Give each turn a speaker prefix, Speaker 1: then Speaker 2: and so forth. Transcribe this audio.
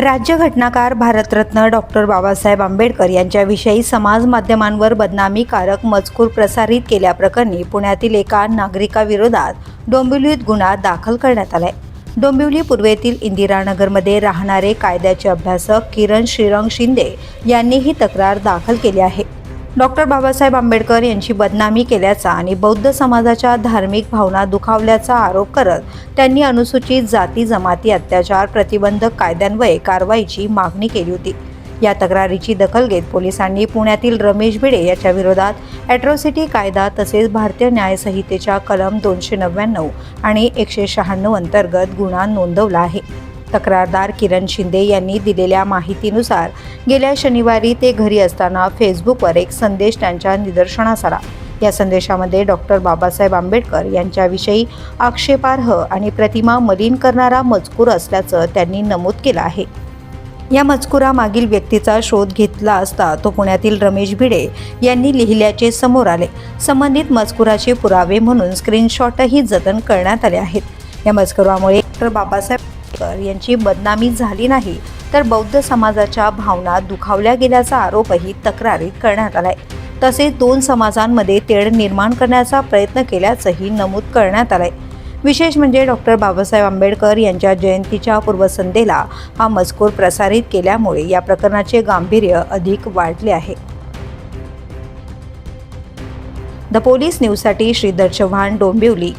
Speaker 1: राज्यघटनाकार Bharat Ratna doctor Babasaheb Ambedkar यांच्याविषयी समाज माध्यमांवर बदनामीकारक मजकूर प्रसारित केल्याप्रकरणी पुण्यातील एका नागरिकाविरोधात डोंबिवलीत गुन्हा दाखल करण्यात आलाय। डोंबिवली पूर्वेतील इंदिरानगरमध्ये राहणारे कायद्याचे अभ्यासक किरण श्रीरंग शिंदे यांनी ही तक्रार दाखल केली आहे। डॉक्टर बाबासाहेब आंबेडकर यांची बदनामी केल्याचा आणि बौद्ध समाजाच्या धार्मिक भावना दुखावल्याचा आरोप करत त्यांनी अनुसूचित जाती जमाती अत्याचार प्रतिबंधक कायद्यान्वये कारवाईची मागणी केली होती। या तक्रारीची दखल घेत पोलिसांनी पुण्यातील रमेश भिडे याच्या विरोधात ॲट्रॉसिटी कायदा तसेच भारतीय न्याय संहितेच्या कलम 299 आणि 196 अंतर्गत गुन्हा नोंदवला आहे। तक्रारदार किरण शिंदे यांनी दिलेल्या माहितीनुसार गेल्या शनिवारी ते घरी असताना फेसबुकवर एक संदेश त्यांच्या निदर्शनास आला। या संदेशामध्ये डॉक्टर बाबासाहेब आंबेडकर यांच्याविषयी आक्षेपार्ह आणि प्रतिमा मलिन करणारा मजकूर असल्याचं त्यांनी नमूद केलं आहे। या मजकुरामागील व्यक्तीचा शोध घेतला असता तो पुण्यातील रमेश भिडे यांनी लिहिल्याचे समोर आले। संबंधित मजकुराचे पुरावे म्हणून स्क्रीनशॉटही जतन करण्यात आले आहेत। या मजकुरामुळे डॉक्टर बाबासाहेब यांची बदनामी झाली नाही तर बौद्ध समाजाच्या भावना दुखावल्या गेल्याचा आरोपही तक्रारीत करण्यात आलाय। तसेच दोन समाजांमध्ये तेढ निर्माण करण्याचा प्रयत्न केल्याचंही नमूद करण्यात आलंय। विशेष म्हणजे डॉक्टर बाबासाहेब आंबेडकर यांच्या जयंतीच्या पूर्वसंध्येला हा मजकूर प्रसारित केल्यामुळे या प्रकरणाचे गांभीर्य अधिक वाढले आहे। द पोलीस न्यूजसाठी श्रीधर चव्हाण, डोंबिवली।